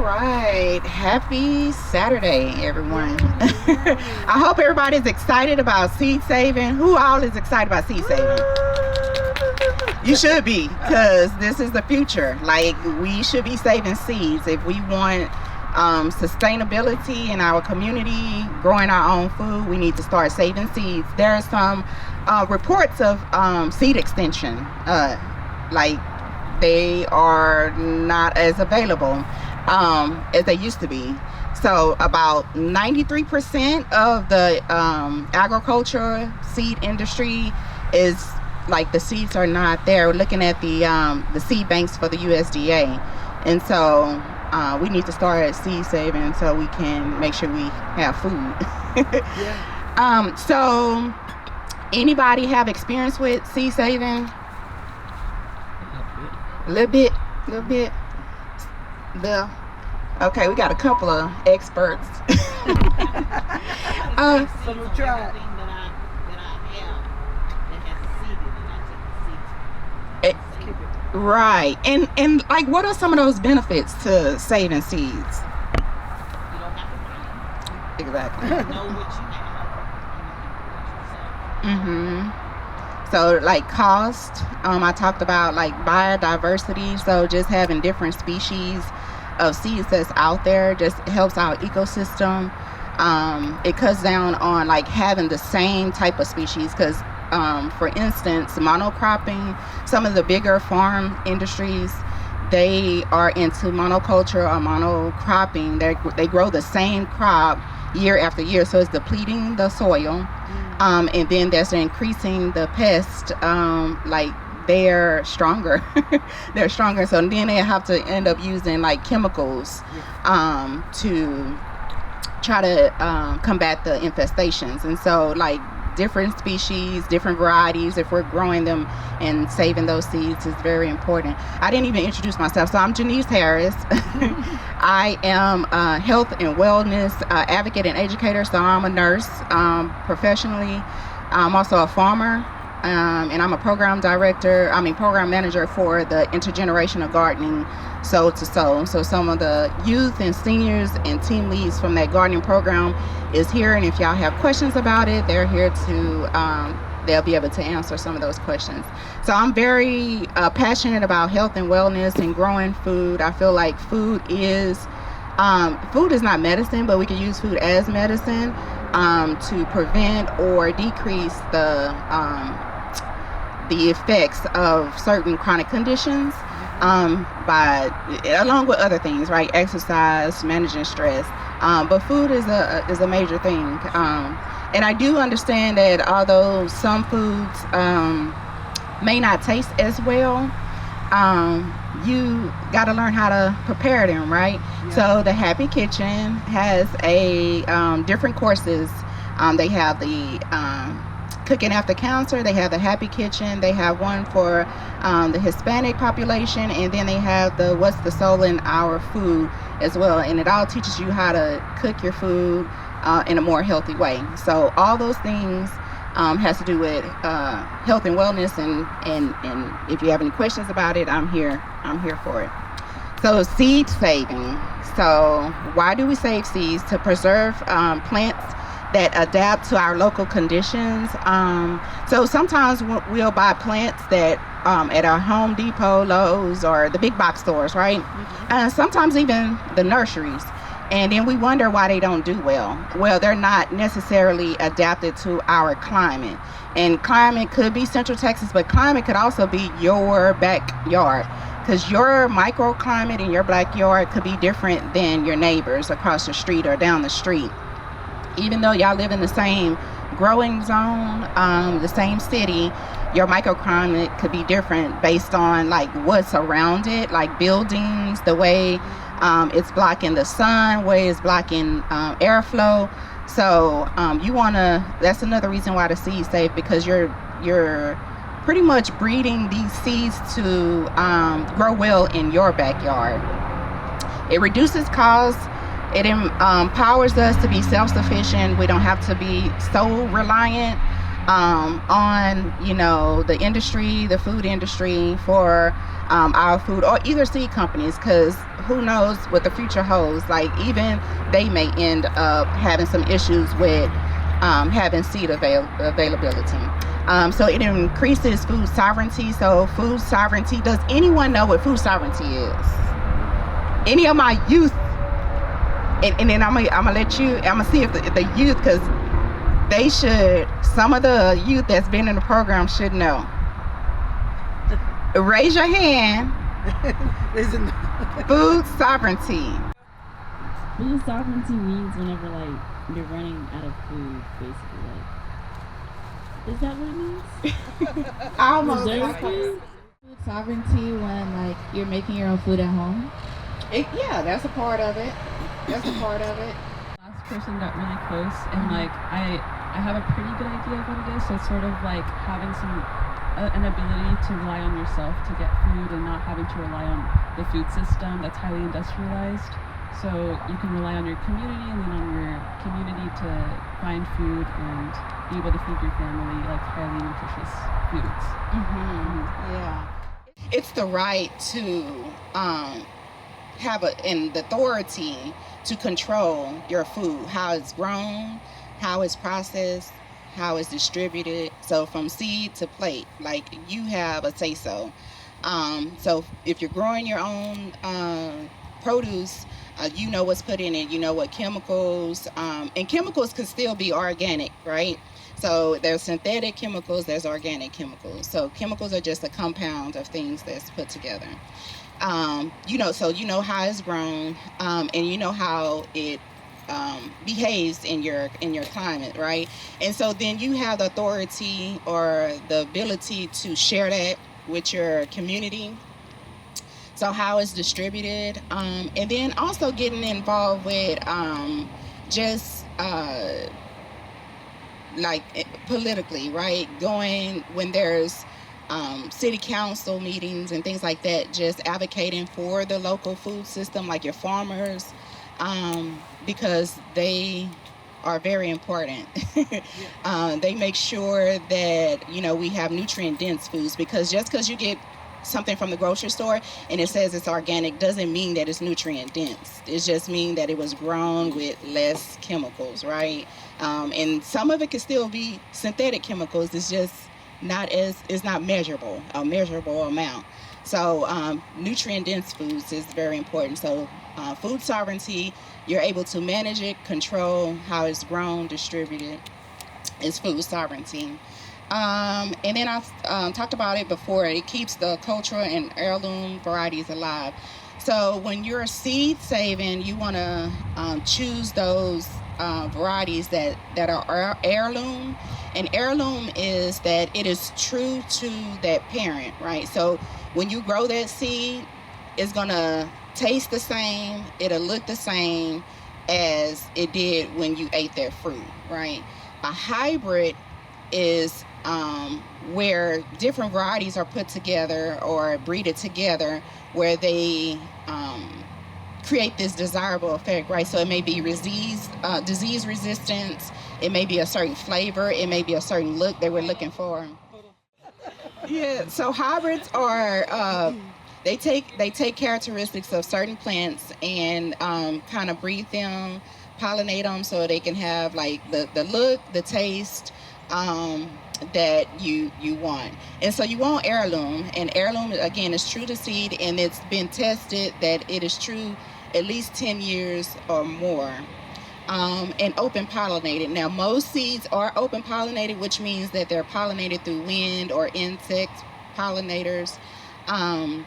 right. Happy Saturday, everyone. I hope everybody's excited about seed saving. Who all is excited about seed saving? You should be, because this is the future. Like, we should be saving seeds if we want sustainability in our community, growing our own food. We need to start saving seeds. There are some reports of seed extension, like they are not as available as they used to be. So about 93% of the agriculture seed industry is like, the seeds are not there. We're looking at the seed banks for the USDA, and so we need to start seed saving so we can make sure we have food. Yeah. So anybody have experience with seed saving? A little bit. Okay, we got a couple of experts. Right. And like, what are some of those benefits to saving seeds? You don't have to buy it. Exactly. You know what you have. So like cost, I talked about like biodiversity. So just having different species of seeds that's out there just helps our ecosystem. It cuts down on like having the same type of species, because for instance, monocropping, some of the bigger farm industries, they are into monoculture or monocropping. They grow the same crop year after year, so it's depleting the soil, and then that's increasing the pest. Like, they're stronger. They're stronger, so then they have to end up using like chemicals to try to combat the infestations. And so like, different species, different varieties, if we're growing them and saving those seeds, is very important. I didn't even introduce myself. So I'm Genice Harris. I am a health and wellness advocate and educator. So I'm a nurse professionally. I'm also a farmer, and I'm a program manager for the intergenerational gardening Soul to Soul. So some of the youth and seniors and team leads from that gardening program is here, and if y'all have questions about it, they're here to they'll be able to answer some of those questions. So I'm very passionate about health and wellness and growing food. I feel like food is not medicine, but we can use food as medicine to prevent or decrease the effects of certain chronic conditions, along with other things, right? Exercise, managing stress. But food is a major thing. And I do understand that although some foods may not taste as well, you got to learn how to prepare them, right? Yeah. So the Happy Kitchen has different courses. They have the Cooking After Cancer, they have the Happy Kitchen, they have one for the Hispanic population, and then they have the What's the Soul in Our Food as well. And it all teaches you how to cook your food in a more healthy way. So all those things has to do with health and wellness, and if you have any questions about it, I'm here for it. So seed saving. So why do we save seeds? To preserve plants that adapt to our local conditions. So sometimes we'll buy plants that at our Home Depot, Lowe's, or the big box stores, right? Sometimes even the nurseries. And then we wonder why they don't do well. Well, they're not necessarily adapted to our climate. And climate could be Central Texas, but climate could also be your backyard, because your microclimate in your backyard could be different than your neighbors across the street or down the street. Even though y'all live in the same growing zone, the same city, your microclimate could be different based on like what's around it, like buildings, the way it's blocking the sun, way it's blocking airflow. So that's another reason why the seeds safe, because you're pretty much breeding these seeds to grow well in your backyard. It reduces costs. It empowers us to be self-sufficient. We don't have to be so reliant on, the industry, the food industry for our food, or either seed companies, because who knows what the future holds. Like even they may end up having some issues with having seed availability. So it increases food sovereignty. So food sovereignty, does anyone know what food sovereignty is? Any of my youth, and then I'm gonna let you, I'm gonna see if the youth, because they should, some of the youth that's been in the program should know. Raise your hand. Food sovereignty. Food sovereignty means whenever like you're running out of food, basically. Like, is that what it means? Almost. Food Sovereignty when like you're making your own food at home. Yeah, that's a part of it. That's a part of it. Last person got really close, and like I have a pretty good idea of what it is. So it's sort of like having an ability to rely on yourself to get food and not having to rely on the food system that's highly industrialized. So you can rely on your community and then on your community to find food and be able to feed your family like highly nutritious foods. Yeah. It's the right to have the authority to control your food, how it's grown, how it's processed, how it's distributed. So from seed to plate, like you have a say-so. So if you're growing your own produce, you know what's put in it, you know what chemicals, and chemicals could still be organic, right? So there's synthetic chemicals, there's organic chemicals. So chemicals are just a compound of things that's put together. So you know how it's grown, and you know how it behaves in your climate, right? And so then you have the authority or the ability to share that with your community. So how it's distributed, and then also getting involved with like politically, right? Going when there's city council meetings and things like that, just advocating for the local food system, like your farmers, because they are very important. They make sure that, we have nutrient dense foods, because just because you get something from the grocery store and it says it's organic doesn't mean that it's nutrient dense. It just means that it was grown with less chemicals, right? And some of it can still be synthetic chemicals. It's just it's not measurable, a measurable amount. So nutrient dense foods is very important. So food sovereignty, you're able to manage it, control how it's grown, distributed, is food sovereignty. And then I talked about it before. It keeps the cultural and heirloom varieties alive. So when you're seed saving, you want to choose those varieties that are heirloom. And heirloom is that it is true to that parent, right? So when you grow that seed, it's going to taste the same, it'll look the same as it did when you ate that fruit, right? A hybrid is where different varieties are put together or breeded together, where they create this desirable effect, right? So it may be disease resistance, it may be a certain flavor, it may be a certain look that we're looking for. Yeah, so hybrids are they take characteristics of certain plants and kind of breed them, pollinate them, so they can have like the look, the taste that you want. And so you want heirloom, and heirloom again is true to seed, and it's been tested that it is true at least 10 years or more. And open pollinated. Now most seeds are open pollinated, which means that they're pollinated through wind or insect pollinators. And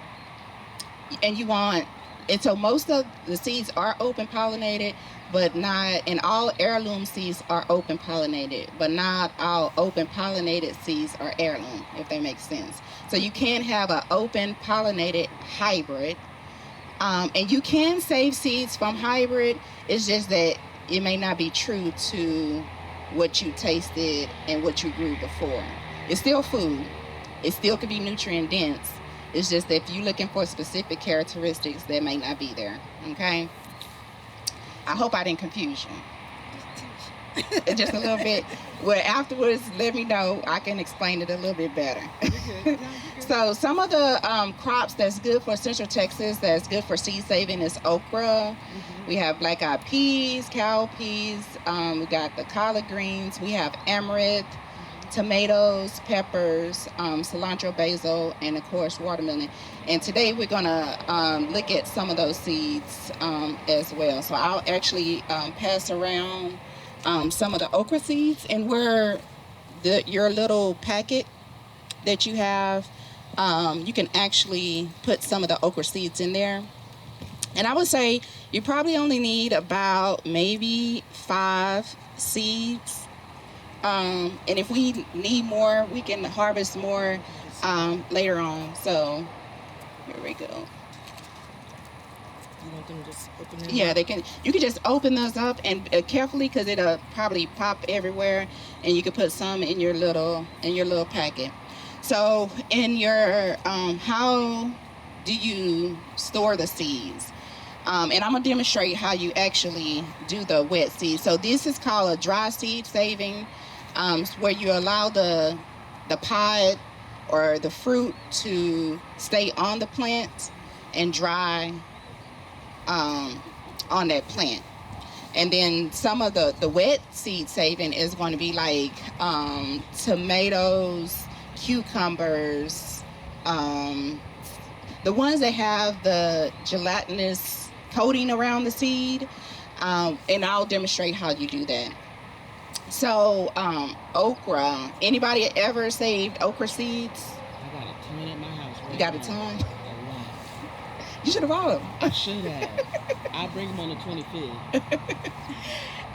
so most of the seeds are open pollinated, but not, and all heirloom seeds are open pollinated, but not all open pollinated seeds are heirloom, if that makes sense. So you can have an open pollinated hybrid, and you can save seeds from hybrid. It's just that it may not be true to what you tasted and what you grew before. It's still food. It still could be nutrient dense. It's just that if you're looking for specific characteristics, that may not be there, okay? I hope I didn't confuse you. Just a little bit. Well, afterwards, let me know. I can explain it a little bit better. So some of the crops that's good for Central Texas, that's good for seed saving is okra. We have black eyed peas, cowpeas. We got the collard greens. We have amaranth, tomatoes, peppers, cilantro, basil, and of course watermelon. And today we're gonna look at some of those seeds as well. So I'll actually pass around some of the okra seeds, and where your little packet that you have, you can actually put some of the okra seeds in there. And I would say you probably only need about maybe 5 seeds. And if we need more, we can harvest more later on. So here we go. You want them to just open them Yeah, up? they can. You can just open those up and carefully, because it'll probably pop everywhere, and you can put some in your little packet. So in your how do you store the seeds? And I'm gonna demonstrate how you actually do the wet seed. So this is called a dry seed saving, where you allow the pod or the fruit to stay on the plant and dry on that plant. And then some of the wet seed saving is going to be like tomatoes, cucumbers, the ones that have the gelatinous coating around the seed, and I'll demonstrate how you do that. So okra, anybody ever saved okra seeds? I got a ton at my house. Right You got a now. ton? A lot. You should have brought them. I should have. I'll bring them on the 25th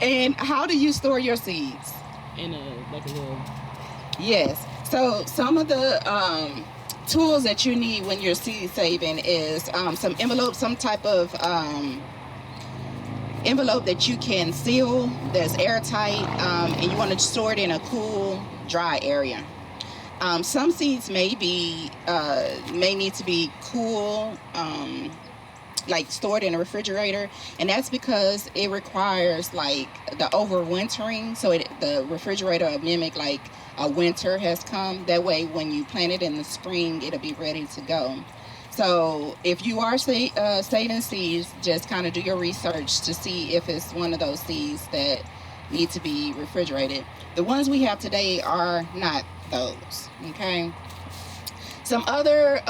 And how do you store your seeds? in like a little. Yes. So some of the tools that you need when you're seed saving is some envelope, some type of envelope that you can seal, that's airtight, and you want to store it in a cool, dry area. Some seeds may need to be cool, like stored in a refrigerator, and that's because it requires like the overwintering, so the refrigerator will mimic like a winter has come. That way when you plant it in the spring, it'll be ready to go. So if you are saving seeds, just kind of do your research to see if it's one of those seeds that need to be refrigerated. The ones we have today are not those, okay? Some other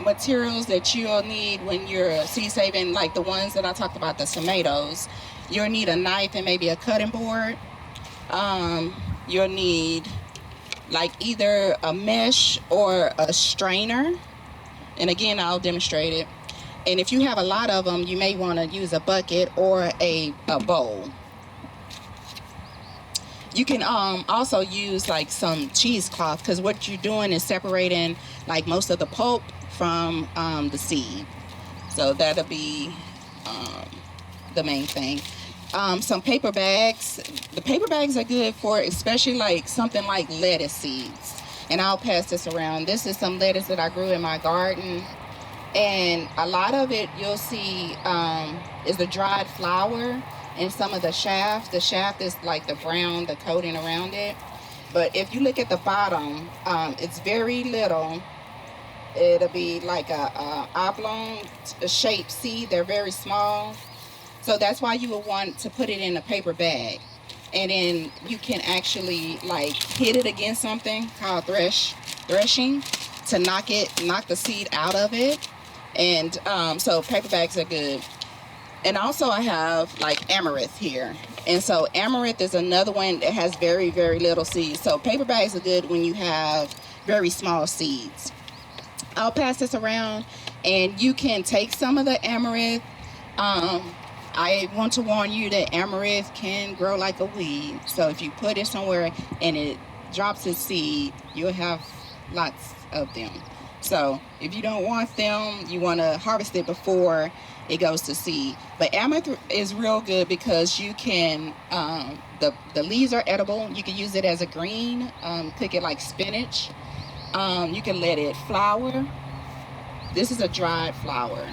materials that you'll need when you're seed saving, like the ones that I talked about, the tomatoes, you'll need a knife and maybe a cutting board. You'll need like either a mesh or a strainer, and again I'll demonstrate it. And if you have a lot of them, you may want to use a bucket or a bowl. You can also use like some cheesecloth, because what you're doing is separating like most of the pulp from the seed. So that'll be the main thing. Some paper bags. The paper bags are good for especially like something like lettuce seeds. And I'll pass this around. This is some lettuce that I grew in my garden. And a lot of it you'll see is the dried flour and some of the shaft. The shaft is like the brown, the coating around it. But if you look at the bottom, it's very little. It'll be like a oblong shaped seed. They're very small. So that's why you would want to put it in a paper bag. And then you can actually like hit it against something called threshing to knock the seed out of it. And so paper bags are good. And also I have like amaranth here. And so amaranth is another one that has very, very little seeds. So paper bags are good when you have very small seeds. I'll pass this around, and you can take some of the amaranth. I want to warn you that amaranth can grow like a weed. So if you put it somewhere and it drops its seed, you'll have lots of them. So if you don't want them, you want to harvest it before it goes to seed. But amaranth is real good because you can, the leaves are edible. You can use it as a green, cook it like spinach. You can let it flour. This is a dried flour,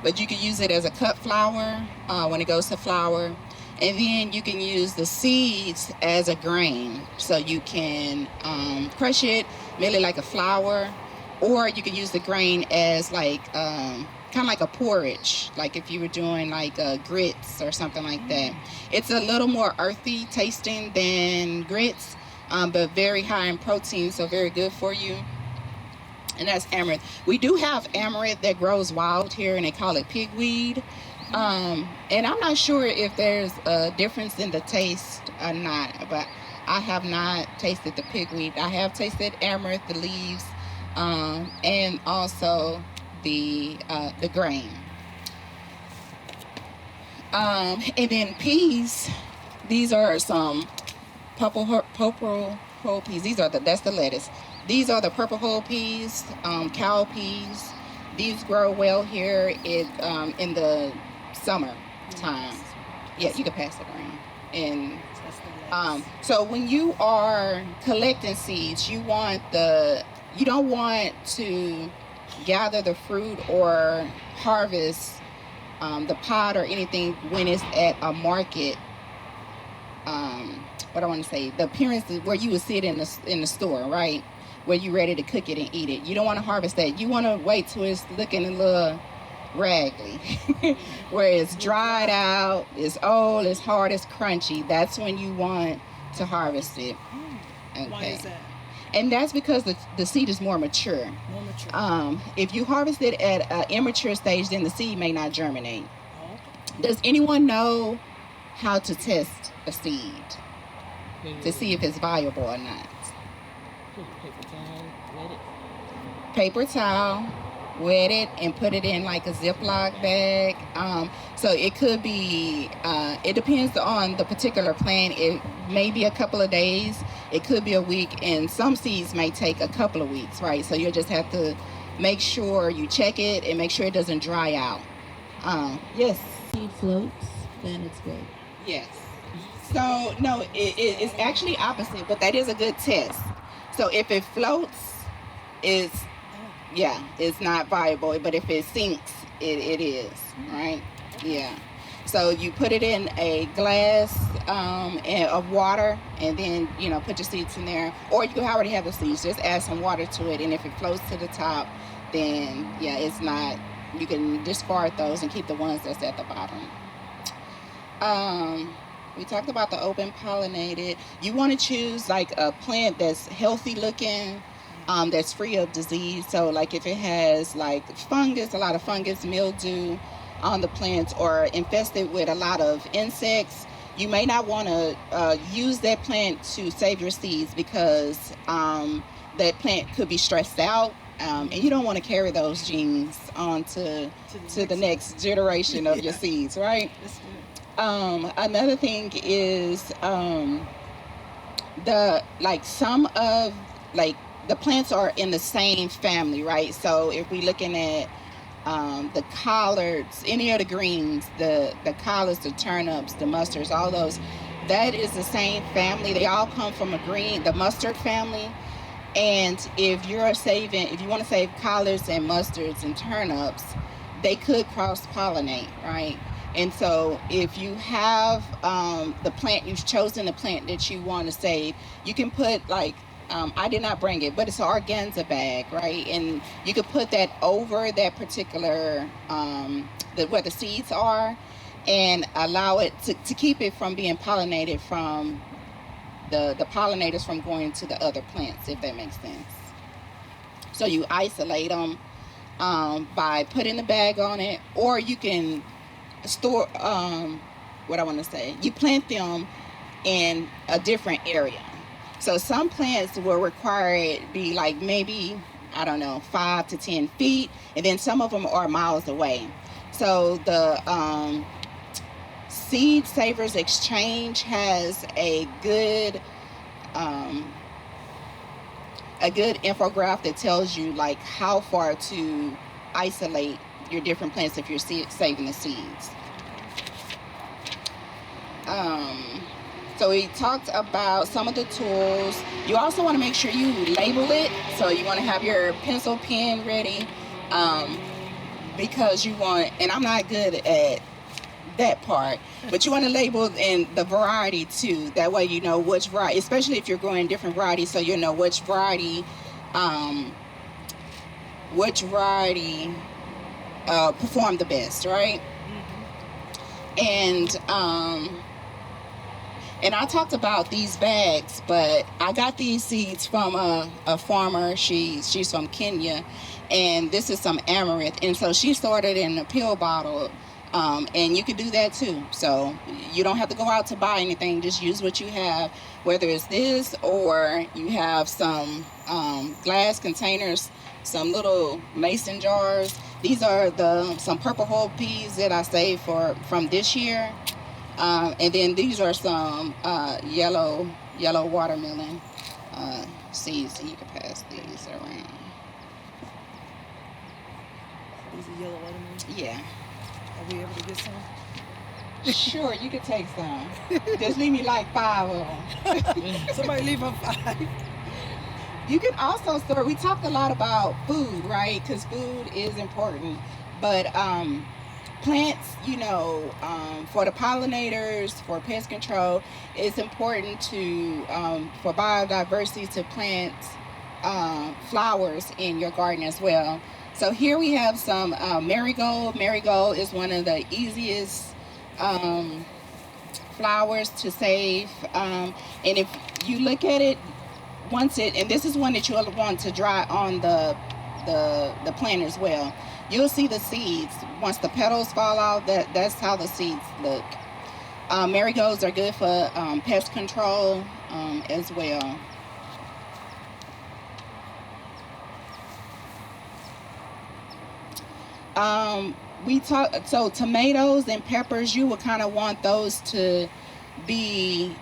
but you can use it as a cut flour when it goes to flour. And then you can use the seeds as a grain. So you can crush it, mill it like a flour, or you could use the grain as like kind of like a porridge, like if you were doing like grits or something like that. It's a little more earthy tasting than grits, but very high in protein, so very good for you. And that's amaranth. We do have amaranth that grows wild here, and they call it pigweed. And I'm not sure if there's a difference in the taste or not, but I have not tasted the pigweed. I have tasted amaranth, the leaves, and also the grain. And then peas. These are some purple whole peas. That's the lettuce. These are the purple whole peas, cow peas. These grow well here in the summer time. Yeah, you can pass it around. And so when you are collecting seeds, you don't want to gather the fruit or harvest the pod or anything when it's at a market. What I want to say, the appearance is where you would sit in the store, right? Where you're ready to cook it and eat it. You don't want to harvest that. You want to wait till it's looking a little raggedy, where it's dried out, it's old, it's hard, it's crunchy. That's when you want to harvest it. Okay. Why is that? And that's because the seed is more mature. More mature. If you harvest it at an immature stage, then the seed may not germinate. Oh, okay. Does anyone know how to test a seed to see if it's viable or not? Paper towel, wet it. Paper towel, wet it, and put it in like a Ziploc bag. So it could be, it depends on the particular plant. It may be a couple of days, it could be a week, and some seeds may take a couple of weeks, right? So you'll just have to make sure you check it and make sure it doesn't dry out. Yes? Seed floats, then it's good. Yes. So, no, it's actually opposite, but that is a good test. So if it floats, it's not viable, but if it sinks, it is, right? Yeah. So you put it in a glass of water, and then, put your seeds in there. Or you can already have the seeds, just add some water to it, and if it floats to the top, then, it's not, you can discard those and keep the ones that's at the bottom. We talked about the open pollinated. You want to choose like a plant that's healthy looking, that's free of disease. So like if it has like fungus, a lot of fungus, mildew on the plants, or infested with a lot of insects, you may not want to use that plant to save your seeds, because that plant could be stressed out, and you don't want to carry those genes on to the next generation of your seeds, right? That's good. Another thing is the plants are in the same family, right? So if we're looking at the collards, any of the greens, the collards, the turnips, the mustards, all those, that is the same family. They all come from the mustard family. And if you want to save collards and mustards and turnips, they could cross-pollinate, right? And so if you have the plant, you've chosen the plant that you want to save, you can put like, I did not bring it, but it's an organza bag, right? And you could put that over that particular, where the seeds are, and allow it to keep it from being pollinated from the pollinators from going to the other plants, if that makes sense. So you isolate them by putting the bag on it, or you can store, you plant them in a different area. So some plants will require it be like maybe, 5 to 10 feet, and then some of them are miles away. So the Seed Savers Exchange has a good infographic that tells you like how far to isolate your different plants if you're saving the seeds. So we talked about some of the tools. You also want to make sure you label it. So you want to have your pencil, pen ready, because you want, and I'm not good at that part, but you want to label in the variety too. That way you know which variety, especially if you're growing different varieties, so you know which variety which variety performed the best, right? And I talked about these bags, but I got these seeds from a farmer. She's from Kenya, and this is some amaranth. And so she started in a pill bottle, and you can do that too. So you don't have to go out to buy anything. Just use what you have, whether it's this or you have some glass containers, some little mason jars. These are some purple whole peas that I saved from this year. And then these are some yellow watermelon seeds, and you can pass these around. These are yellow watermelon. Yeah. Are we able to get some? Sure, you can take some. Just leave me like 5 of them. Somebody leave them 5. You can also store. We talked a lot about food, right? Because food is important, but plants, for the pollinators, for pest control, it's important for biodiversity to plant flowers in your garden as well. So here we have some marigold. Marigold is one of the easiest flowers to save. And if you look at it, and this is one that you'll want to dry on the plant as well. You'll see the seeds. Once the petals fall off, that's how the seeds look. Marigolds are good for pest control as well. So tomatoes and peppers, you would kind of want those to be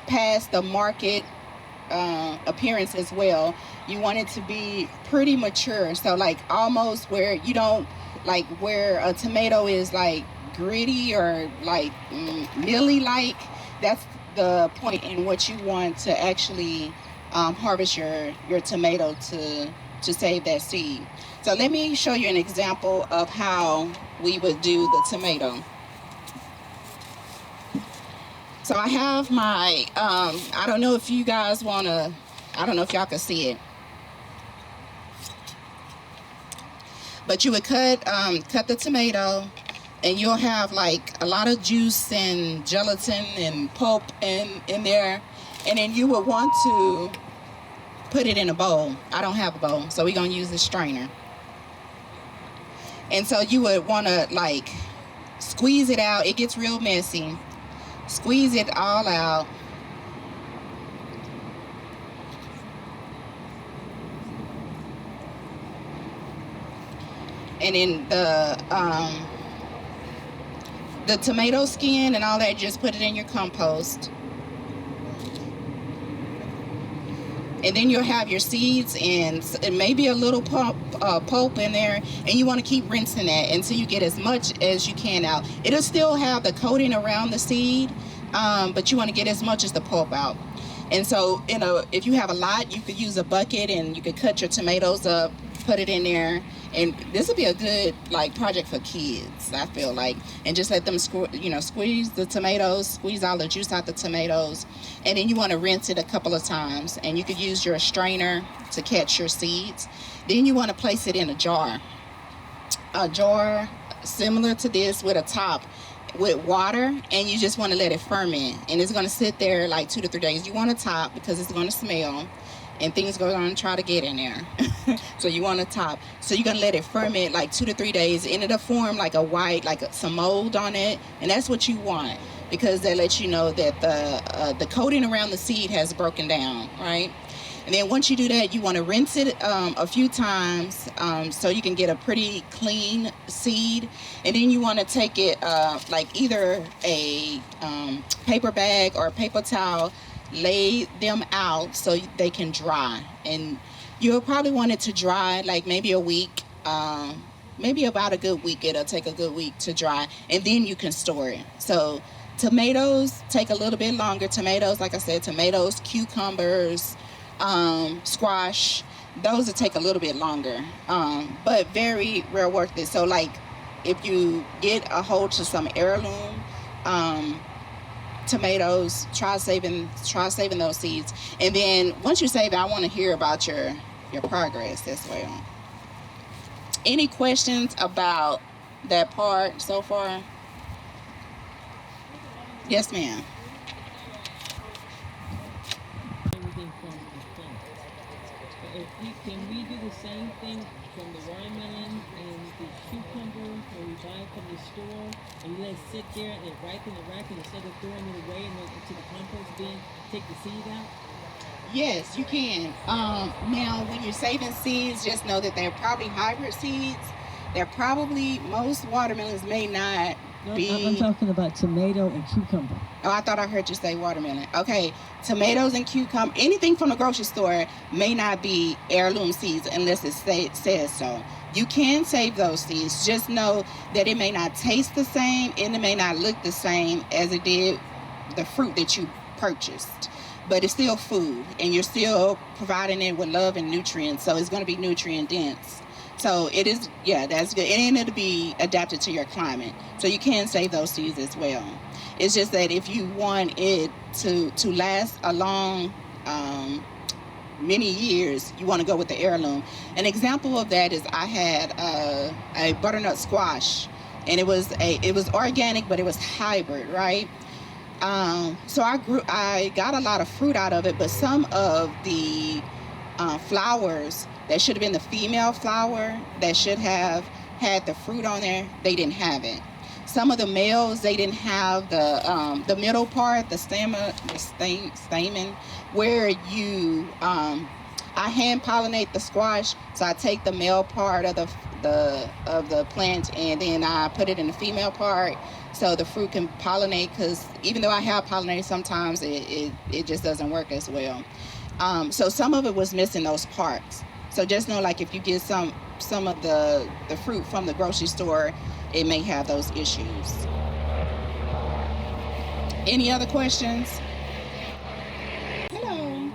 past the market appearance as well. You want it to be pretty mature, so like almost where you don't like where a tomato is like gritty or like mealy like. That's the point in which you want to actually harvest your tomato to save that seed. So let me show you an example of how we would do the tomato. So I have my, I don't know if you guys I don't know if y'all can see it. But you would cut the tomato, and you'll have like a lot of juice and gelatin and pulp in there. And then you would want to put it in a bowl. I don't have a bowl, so we're gonna use a strainer. And so you would want to like squeeze it out. It gets real messy. Squeeze it all out. And then the tomato skin and all that, just put it in your compost. And then you'll have your seeds and maybe a little pulp in there, and you want to keep rinsing that until you get as much as you can out. It'll still have the coating around the seed, but you want to get as much as the pulp out. And so, if you have a lot, you could use a bucket and you could cut your tomatoes up, put it in there. And this would be a good like project for kids, I feel like. And just let them squeeze the tomatoes, squeeze all the juice out the tomatoes. And then you want to rinse it a couple of times. And you could use your strainer to catch your seeds. Then you want to place it in a jar. A jar similar to this with a top with water, and you just want to let it ferment. And it's going to sit there like 2 to 3 days. You want a top because it's going to smell, and things are going to try to get in there. So you want a top. So you're going to let it ferment like 2 to 3 days, and it'll form like a white, some mold on it. And that's what you want, because that lets you know that the coating around the seed has broken down, right? And then once you do that, you want to rinse it a few times so you can get a pretty clean seed. And then you want to take it like either a paper bag or a paper towel, lay them out so they can dry. And you'll probably want it to dry like maybe a week, maybe about a good week. It'll take a good week to dry, and then you can store it. So tomatoes take a little bit longer. Tomatoes, like I said, tomatoes, cucumbers, squash, those will take a little bit longer, but very well worth it. So like if you get a hold to some heirloom tomatoes, try saving those seeds. And then once you save it, I want to hear about your your progress as well. Any questions about that part so far? Yes, ma'am. Everything from the plant. So if can we do the same thing from the watermelon and the cucumber where we buy it from the store and let it sit there and ripen the rack and instead of throwing it away and then to the compost bin, take the seed out? Yes, you can. Now, when you're saving seeds, just know that they're probably hybrid seeds. They're probably, most watermelons may not be. I'm talking about tomato and cucumber. Oh, I thought I heard you say watermelon. Okay, tomatoes and cucumber, anything from the grocery store may not be heirloom seeds unless it says so. You can save those seeds. Just know that it may not taste the same and it may not look the same as it did the fruit that you purchased. But it's still food and you're still providing it with love and nutrients. So it's going to be nutrient dense. So it is, yeah, that's good. And it'll be adapted to your climate. So you can save those seeds as well. It's just that if you want it to last a long, many years, you want to go with the heirloom. An example of that is I had a butternut squash, and it was organic, but it was hybrid, right? So I got a lot of fruit out of it, but some of the flowers that should have been the female flower that should have had the fruit on there, they didn't have it. Some of the males, they didn't have the middle part, the stamen, where you I hand pollinate the squash. So I take the male part of the plant and then I put it in the female part so the fruit can pollinate. Because even though I have pollinated, sometimes it just doesn't work as well. So some of it was missing those parts. So just know, like, if you get some of the fruit from the grocery store, it may have those issues. Any other questions? Hello.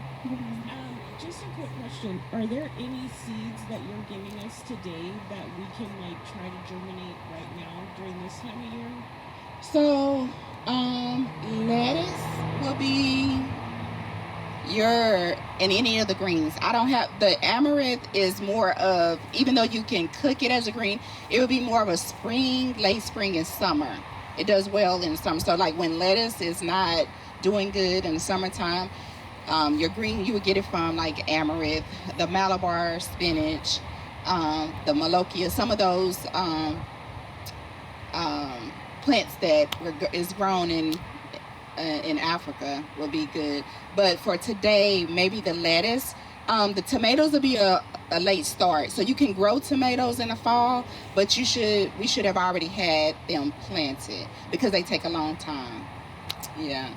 Just a quick question. Are there any seeds that you're giving us today that we can try to germinate right now during this time of year? So lettuce will be and any of the greens. I don't have the amaranth is more of, even though you can cook it as a green, it would be more of a spring, late spring and summer. It does well in summer. So like when lettuce is not doing good in the summertime, your green, you would get it from like amaranth, the Malabar spinach, the Malokia, some of those plants that is grown in Africa will be good. But for today, maybe the lettuce. The tomatoes will be a late start. So you can grow tomatoes in the fall, but we should have already had them planted because they take a long time. Yeah.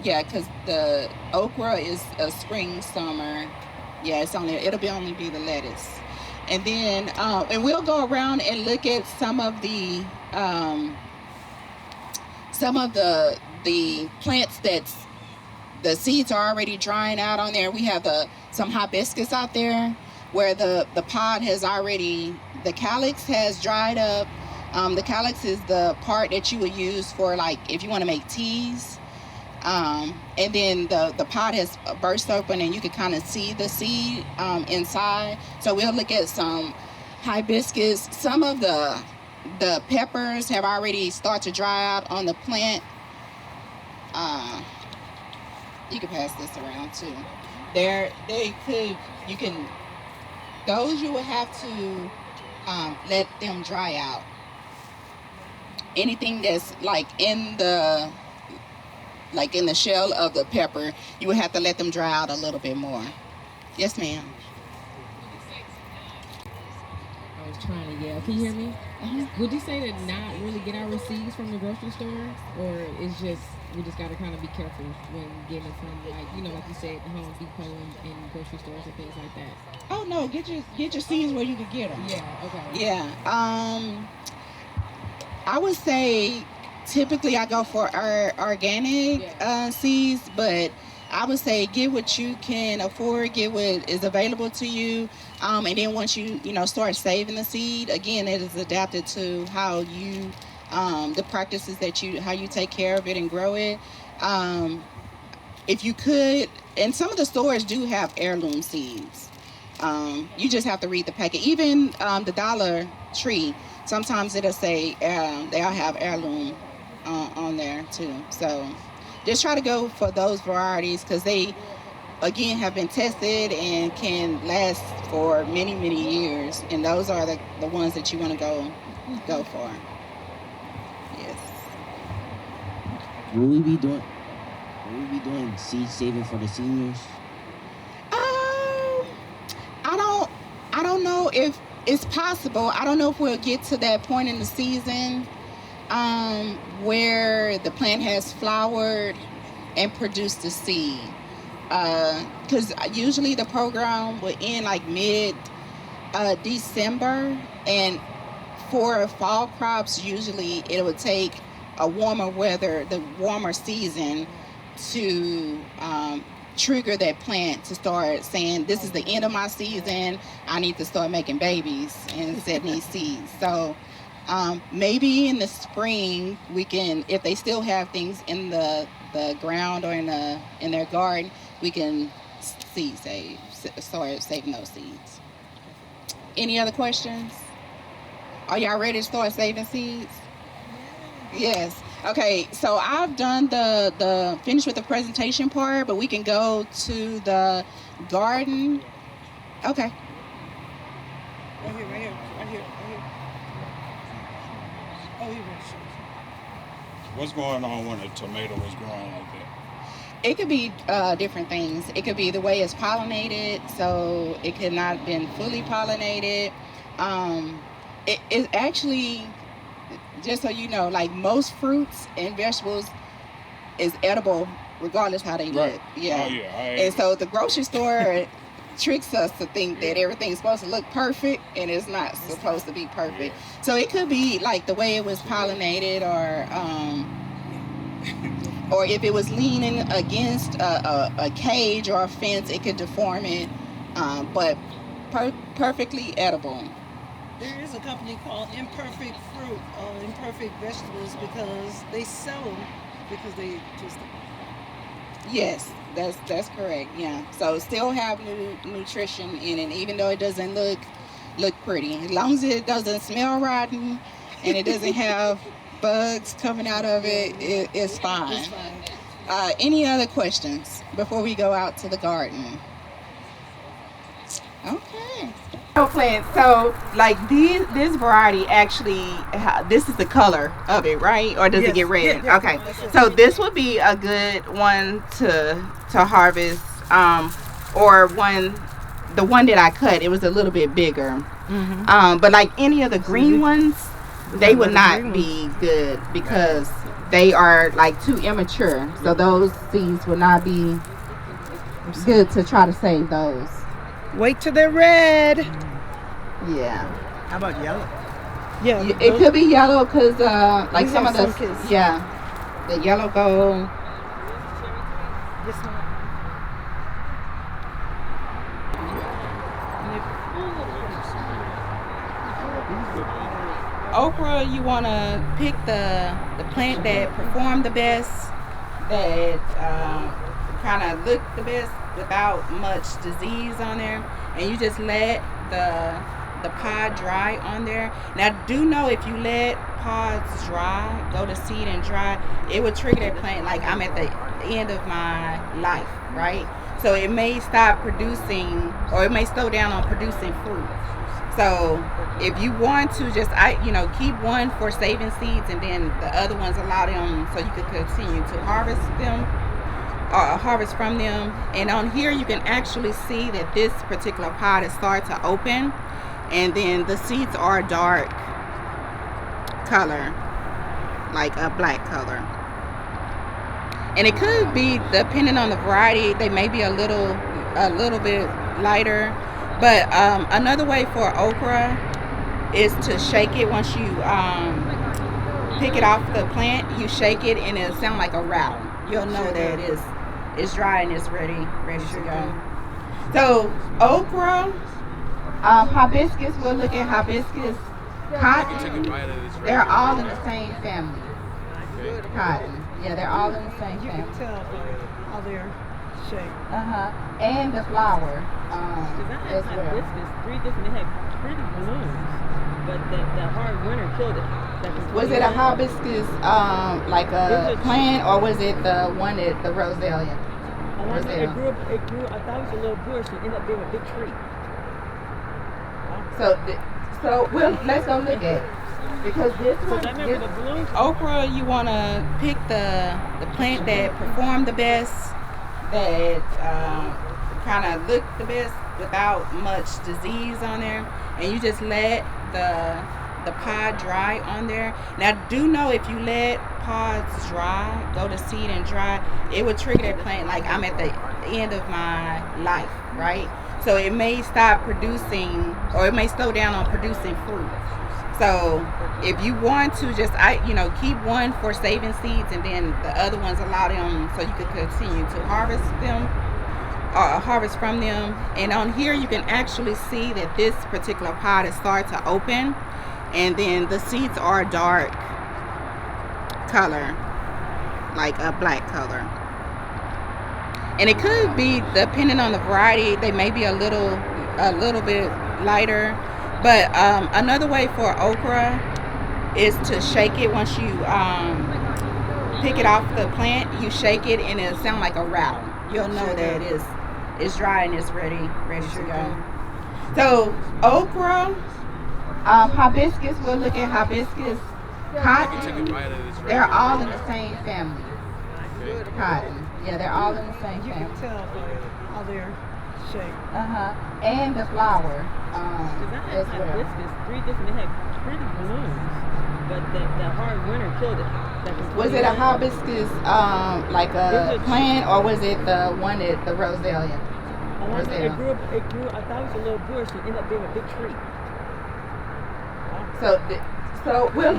Because the okra is a spring, summer. Yeah, it'll only be the lettuce. And then, and we'll go around and look at some of the plants that's the seeds are already drying out on there. We have some hibiscus out there where the pod has already, the calyx has dried up. The calyx is the part that you would use for, like, if you want to make teas. And then the pod has burst open and you can kind of see the seed inside. So we'll look at some hibiscus. Some of the peppers have already started to dry out on the plant. You can pass this around too. Those you would have to let them dry out. Anything that's like in the shell of the pepper, you would have to let them dry out a little bit more. Yes, ma'am. I was trying to yell. Can you hear me? Mm-hmm. Would you say to not really get our seeds from the grocery store, or it's just we just gotta kind of be careful when getting it from, like you said, the Home Depot and grocery stores and things like that? Oh no, get your seeds where you can get them. Yeah. Okay. Yeah. I would say typically I go for organic seeds, but I would say get what you can afford, get what is available to you, and then once you start saving the seed, again, it is adapted to how you the practices how you take care of it and grow it. If you could, and some of the stores do have heirloom seeds. You just have to read the packet. Even the Dollar Tree, sometimes it'll say they'll have heirloom on there too. So just try to go for those varieties because they, again, have been tested and can last for many, many years. And those are the ones that you want to go for. Yes. Will we be doing seed saving for the seniors? I don't know if it's possible. I don't know if we'll get to that point in the season where the plant has flowered and produced the seed. Because usually the program will end like mid December, and for fall crops, usually it would take a warmer weather, the warmer season, to trigger that plant to start saying, this is the end of my season, I need to start making babies and setting these seeds. So maybe in the spring we can, if they still have things in the ground or in their garden, we can start saving those seeds. Any other questions? Are y'all ready to start saving seeds? Yes. Okay, so I've done the finish with the presentation part, but we can go to the garden. Okay. Right here. Oh, here. What's going on when a tomato is growing like that? It could be different things. It could be the way it's pollinated, so it could not have been fully pollinated. It actually, just so you know, like most fruits and vegetables is edible regardless how they look. Yeah. Oh, yeah. And so the grocery store tricks us to think that everything's supposed to look perfect, and it's not supposed to be perfect. So it could be like the way it was pollinated, or if it was leaning against a cage or a fence, it could deform it, but perfectly edible. There is a company called Imperfect Fruit or Imperfect Vegetables because they sell them because they just. Yes, that's correct. Yeah. So still have nutrition in it, even though it doesn't look pretty. As long as it doesn't smell rotten and it doesn't have bugs coming out of it, it's fine. It's fine. Any other questions before we go out to the garden? Okay. Plant. So, like this variety actually, this is the color of it, right? Or does it get red? Yeah. Okay. So this would be a good one to harvest, or the one that I cut. It was a little bit bigger. Mm-hmm. But like any of the green ones, they would not be good because they are like too immature. So those seeds would not be good to try to save those. Wait till they're red. Yeah. How about yellow? Yeah. It could be yellow because like We some of have the some kids. the yellow gold. Yes, ma'am. Okra, you want to pick the plant that performed the best, that kind of look the best without much disease on there, and you just let the pod dry on there. Now, do know if you let pods dry, go to seed and dry, it would trigger that plant like I'm at the end of my life, right? So it may stop producing, or it may slow down on producing fruit. So if you want to just, keep one for saving seeds, and then the other ones allow them so you can continue to harvest them or harvest from them. And on here you can actually see that this particular pod has started to open, and then the seeds are dark color, like a black color. And it could be, depending on the variety, they may be a little bit lighter. But another way for okra is to shake it. Once you pick it off the plant, you shake it and it'll sound like a rattle. You'll know that it's dry and it's ready to go. So okra, hibiscus, we'll look at hibiscus, cotton. They're all in the same family. Cotton. Yeah, they're all in the same You family. can tell by how they're shape. And the flower Because I as had well. hibiscus, 3 different, they had pretty blooms, but the hard winter killed it. Back in Was it a 21. hibiscus like It was a a plant, or was it the one that the roselia? I wonder, it grew, I thought it was a little bush, and ended up being a big tree. So let's go look at it. Because this one, Because I remember the blooms. okra, you want to pick the plant that performed the best, that kind of look the best without much disease on there, and you just let the pod dry on there. Now, do know if you let pods dry, go to seed and dry, it would trigger that plant like I'm at the end of my life, right? So it may stop producing, or it may slow down on producing fruit. So if you want to just, keep one for saving seeds, and then the other ones allow them so you can continue to harvest them or harvest from them. And on here you can actually see that this particular pod is starting to open, and then the seeds are dark color, like a black color. And it could be, depending on the variety, they may be a little bit lighter. But another way for okra is to shake it. Once you pick it off the plant, you shake it and it'll sound like a rattle. You'll know that it's dry and it's ready to go. So okra, hibiscus, we'll look at hibiscus, cotton, they're all in the same family. Cotton, yeah, they're all in the same You can family. tell by how they're shaped. And the flower Because I as had well. hibiscus, 3 different, they had pretty blooms, but the hard winter killed it. Back in Was it a 21. hibiscus like a plant, or was it the one that the roselia? I wonder, it grew, I thought it was a little bush, and ended up being a big tree. So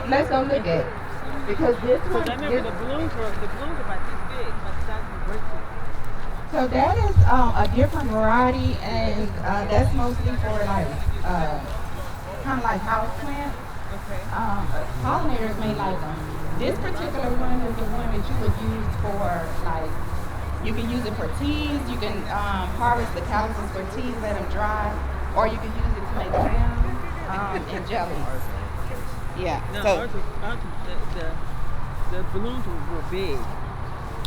let's go look at it. Because this one, Because I remember the blooms were about this big, like the size of a grapefruit. so that is a different variety, and that's mostly for like kind of like house plants. Okay. Pollinators may like them. This particular one is the one that you would use for like, you can use it for teas. You can harvest the calyxes for teas, let them dry, or you can use it to make jam and jellies. Yeah. No, So the blooms were big.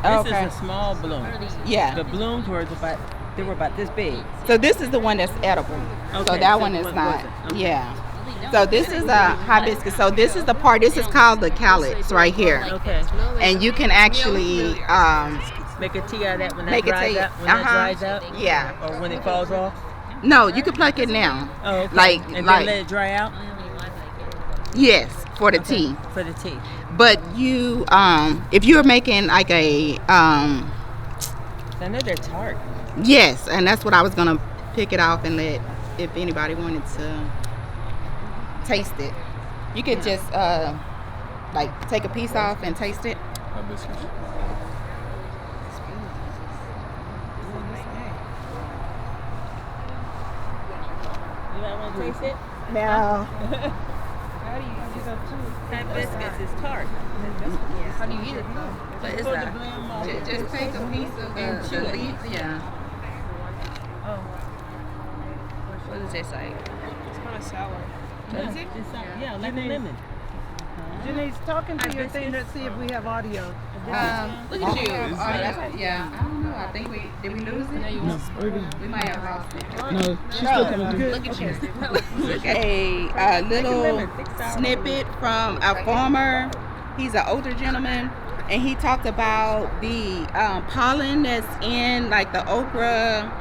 This is a small bloom. yeah. The blooms were about this big. So this is the one that's edible. So Okay, that so one is what not. was it? Okay. Yeah. So this is a hibiscus. So this is the part. This is called the calyx right here. Okay. And you can actually Make a tea out of that when that make it dries tea. out. When that dries out. Yeah. Or when it falls off. No, you can pluck it now. Oh, okay. Like and like then let it dry out yes, for the tea. for the tea. But you if you're making like a I know they're tart. yes, and that's what I was gonna pick it off and let, if anybody wanted to taste it. You could just like take a piece off and taste it. You might want to taste it. Now Hibiscus is tart. How do you eat it though? what is that? Just take a piece of the leaves, yeah. Oh. What does it taste like? It's kind of sour. Is it? Yeah, like lemon. Janae's talking to your thing. Let's see if we have audio. Look at you. Yeah, I don't know. I think did we lose it? No, We might have lost it. No, she's still coming through. Look at you. A little snippet from a farmer. He's an older gentleman, and he talked about the pollen that's in like the okra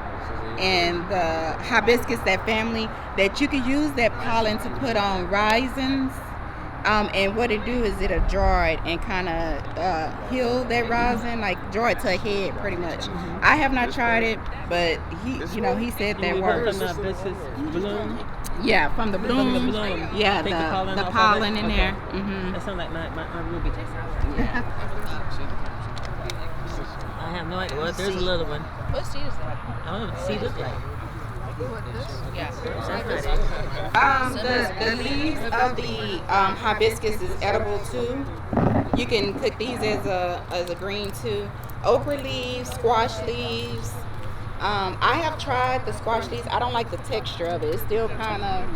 and the hibiscus, that family, that you could use that pollen to put on raisins. And what it do is it'll draw it and kind of heal that rosin, like draw it to a head pretty much. I have not tried it, but he said that works. From the hibiscus bloom. Yeah, from the bloom. From the bloom. Yeah, Take the off pollen of it. in Okay. there. Mm-hmm. That sounds like my ruby. I have no idea. Well, there's a little one. What seed is that? I don't know what the seed looks like. Yeah. The leaves of the hibiscus is edible too. You can cook these as a green too. Okra leaves, squash leaves. I have tried the squash leaves. I don't like the texture of it. It's still kind of.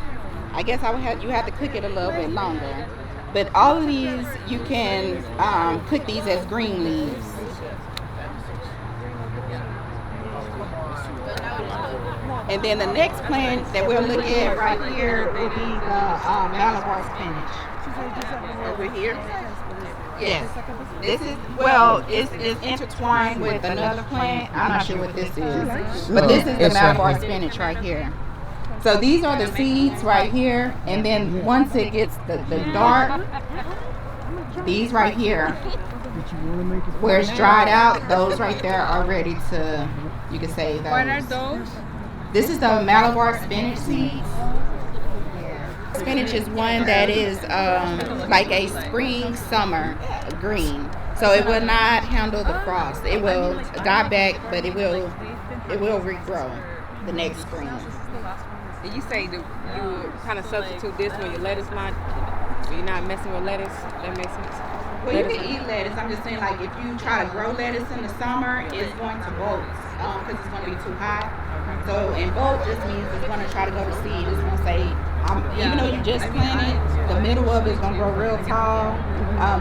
I guess you have to cook it a little bit longer. But all of these you can cook these as green leaves. And then the next plant that we'll look at right here will be the Malabar spinach. Over here. Yes. This is, well, it's intertwined with another plant. I'm not sure what this is. But this is the Malabar spinach right here. So these are the seeds right here. And then once it gets the dark, these right here, where it's dried out, those right there are ready to, you can say those. What are those? This is the Malabar spinach seeds. Spinach is one that is like a spring summer green, so it will not handle the frost. It will die back, but it will regrow the next spring. Did you say you kind of substitute this when your lettuce not, when you're not messing with lettuce? That makes sense. Well, you can eat lettuce. I'm just saying, like, if you try to grow lettuce in the summer, it's going to bolt because it's going to be too hot. So, and bolt just means it's going to try to go to seed. It's going to say, even though you just planted, the middle of it is going to grow real tall.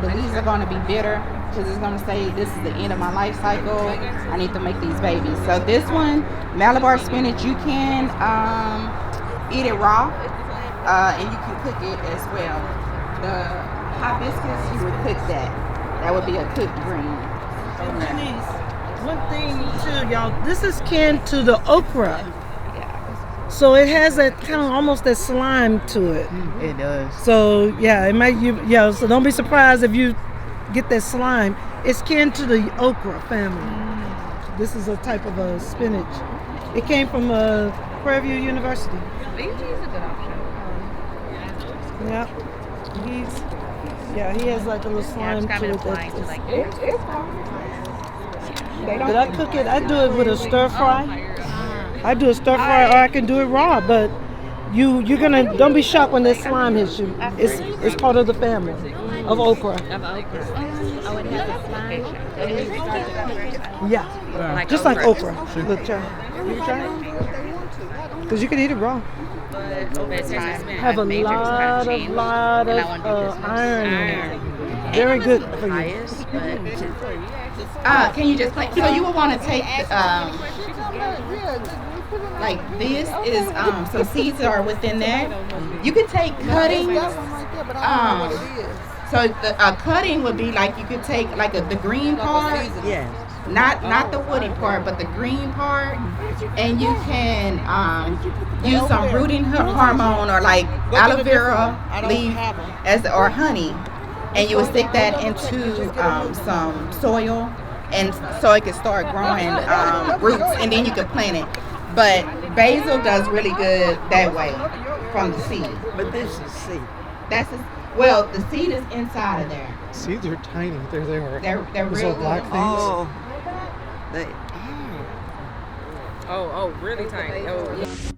The leaves are going to be bitter because it's going to say, this is the end of my life cycle. I need to make these babies. So this one, Malabar spinach, you can eat it raw and you can cook it as well. The hibiscus, you would cook that. That would be a cooked green. Denise, one thing too, y'all, this is kin to the okra. So it has that kind of almost that slime to it. It does. So yeah, it might so don't be surprised if you get that slime. It's kin to the okra family. This is a type of a spinach. It came from Prairie View University. Leafy is a good option. Yeah. He has like a little slime to it. But I cook it, I do it with a stir fry. I do a stir fry or I can do it raw, but you're gonna, don't be shocked when that slime hits you. It's part of the family of okra. Oh, it has a slime. Yeah, just like okra. Look, try. You try? Because you can eat it raw. Have a lot of iron in it. Very good for you. Can you just play? So you would want to take like this is some seeds are within there. You could take cuttings. So the cutting would be like you could take like the green part. Yeah. Not the woody part, but the green part, and you can use some rooting hormone or like aloe vera leaf or honey, and you would stick that into some soil, and so it can start growing roots, and then you can plant it. But basil does really good that way from the seed. But this is seed. Well, the seed is inside of there. Seeds are tiny. They're there. They're Those real little black little. things. Oh, really tiny. Oh.